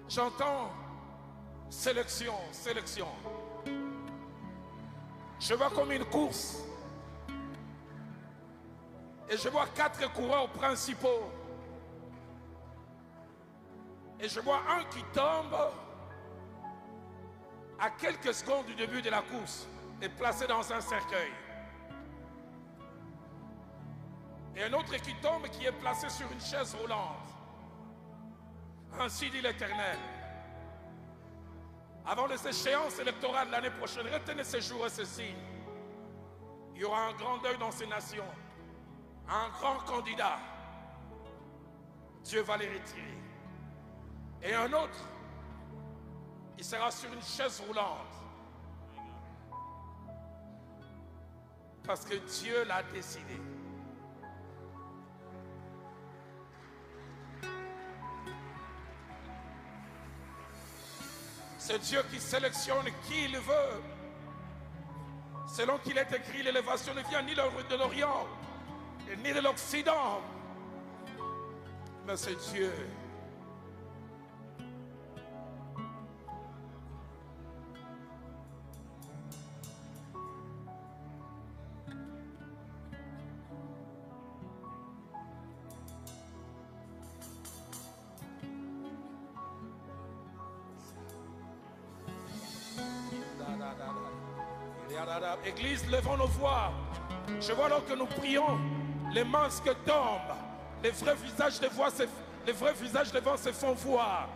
J'entends sélection, sélection. Je vois comme une course. Et je vois 4 coureurs principaux. Et je vois un qui tombe à quelques secondes du début de la course et placé dans un cercueil. Et un autre qui tombe qui est placé sur une chaise roulante. Ainsi dit l'Éternel. Avant les échéances électorales l'année prochaine, retenez ces jours et ces signes. Il y aura un grand deuil dans ces nations. Un grand candidat. Dieu va les retirer. Et un autre, il sera sur une chaise roulante. Parce que Dieu l'a décidé. C'est Dieu qui sélectionne qui il veut. Selon qu'il est écrit, l'élévation ne vient ni de l'Orient, ni de l'Occident. Mais c'est Dieu. Église, levons nos voix. Je vois alors que nous prions, les masques tombent, les vrais visages devant se font voir.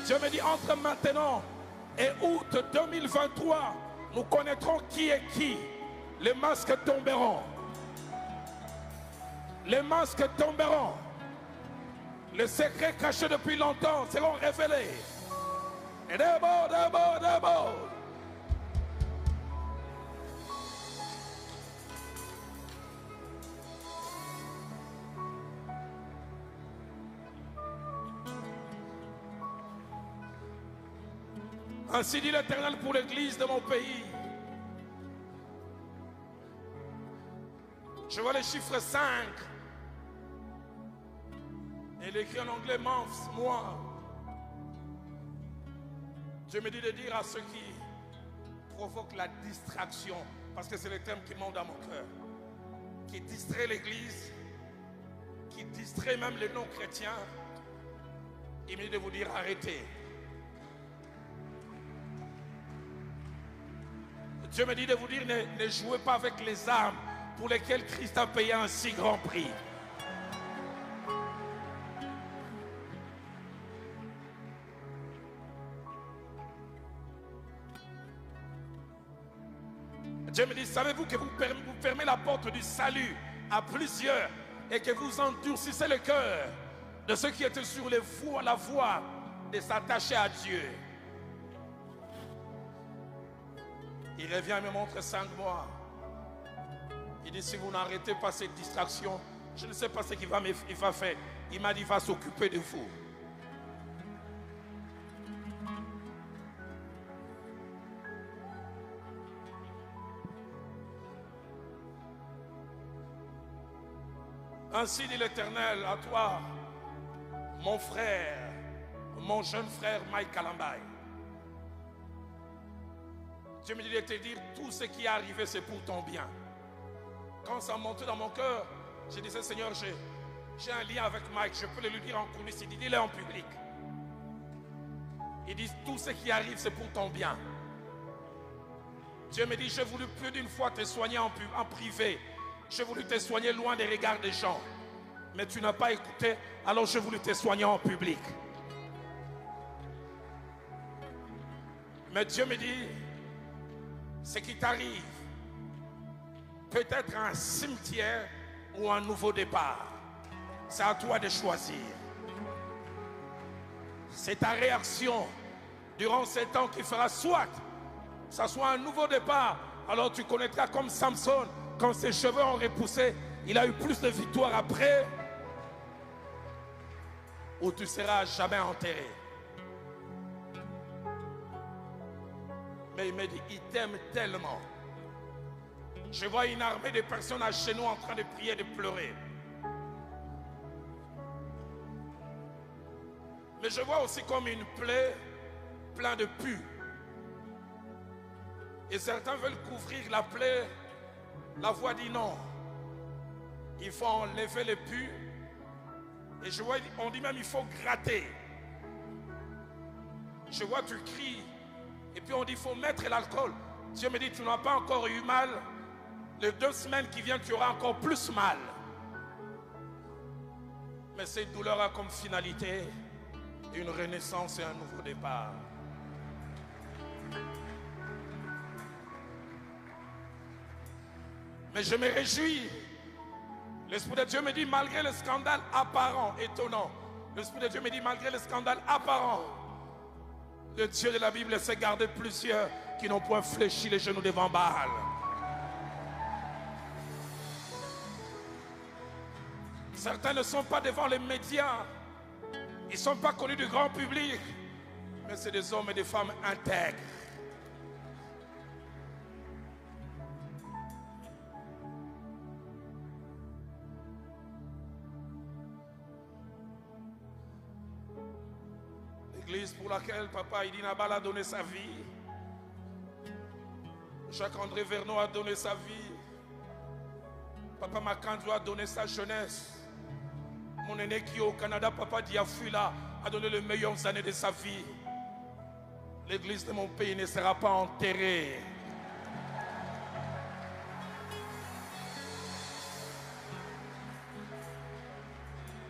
Dieu me dit, entre maintenant et août 2023, nous connaîtrons qui est qui. Les masques tomberont. Les masques tomberont. Les secrets cachés depuis longtemps seront révélés. Et d'abord. Ainsi dit l'Éternel pour l'église de mon pays. Je vois les chiffres 5. Et il écrit en anglais, months, mois. Dieu me dit de dire à ceux qui provoquent la distraction, parce que c'est le thème qui monte dans mon cœur, qui distrait l'église, qui distrait même les non-chrétiens, il me dit de vous dire arrêtez. Dieu me dit de vous dire ne jouez pas avec les âmes pour lesquelles Christ a payé un si grand prix. Dieu me dit, savez-vous que vous fermez la porte du salut à plusieurs et que vous endurcissez le cœur de ceux qui étaient sur la voie de s'attacher à Dieu. Il revient et me montre 5 mois. Il dit, si vous n'arrêtez pas cette distraction, je ne sais pas ce qu'il va faire. Il m'a dit, il va s'occuper de vous. Ainsi dit l'Éternel à toi, mon frère, mon jeune frère Mike Kalambay. Dieu me dit de te dire, tout ce qui est arrivé, c'est pour ton bien. Quand ça montait dans mon cœur, je disais, Seigneur, j'ai un lien avec Mike, je peux le lui dire en coulisses. Il dit, dis-le en public. Il dit, tout ce qui arrive, c'est pour ton bien. Dieu me dit, j'ai voulu plus d'une fois te soigner en privé. J'ai voulu te soigner loin des regards des gens. Mais tu n'as pas écouté, alors j'ai voulu te soigner en public. Mais Dieu me dit, ce qui t'arrive, peut-être un cimetière ou un nouveau départ. C'est à toi de choisir. C'est ta réaction durant ces temps qui fera soit ça soit un nouveau départ. Alors tu connaîtras comme Samson, quand ses cheveux ont repoussé, il a eu plus de victoires après, ou tu seras jamais enterré. Mais il me dit, il t'aime tellement. Je vois une armée de personnes à genoux en train de prier, de pleurer. Mais je vois aussi comme une plaie pleine de pus. Et certains veulent couvrir la plaie. La voix dit non. Il faut enlever les pus. Et je vois, on dit même il faut gratter. Je vois, tu cries. Et puis on dit il faut mettre l'alcool. Dieu me dit tu n'as pas encore eu mal. Les 2 semaines qui viennent, tu auras encore plus mal. Mais cette douleur a comme finalité une renaissance et un nouveau départ. Mais je me réjouis. L'Esprit de Dieu me dit, malgré le scandale apparent, étonnant, l'Esprit de Dieu me dit, malgré le scandale apparent, le Dieu de la Bible sait garder plusieurs qui n'ont point fléchi les genoux devant Baal. Certains ne sont pas devant les médias. Ils ne sont pas connus du grand public. Mais c'est des hommes et des femmes intègres. L'église pour laquelle Papa Idina Bala a donné sa vie. Jacques-André Vernon a donné sa vie. Papa Macandro a donné sa jeunesse. Mon aîné qui est au Canada, Papa Diafula, a donné les meilleures années de sa vie. L'église de mon pays ne sera pas enterrée.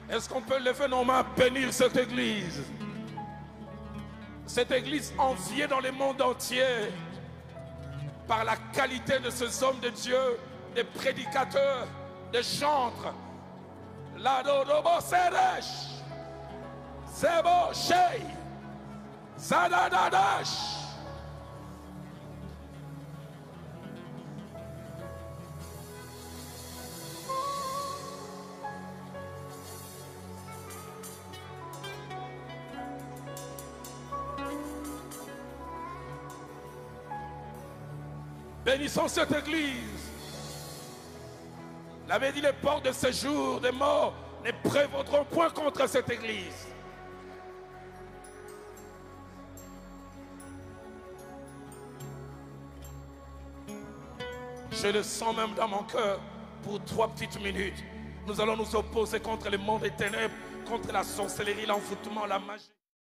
Est-ce qu'on peut lever nos mains, bénir cette église? Cette église enviée dans le monde entier par la qualité de ces hommes de Dieu, des prédicateurs, des chantres. La dodobo seresh, sebo shei, zadadadash. Bénissons cette église. Il avait dit les portes de séjour des morts ne prévaudront point contre cette église. Je le sens même dans mon cœur. Pour 3 petites minutes, nous allons nous opposer contre le monde des ténèbres, contre la sorcellerie, l'envoûtement, la magie.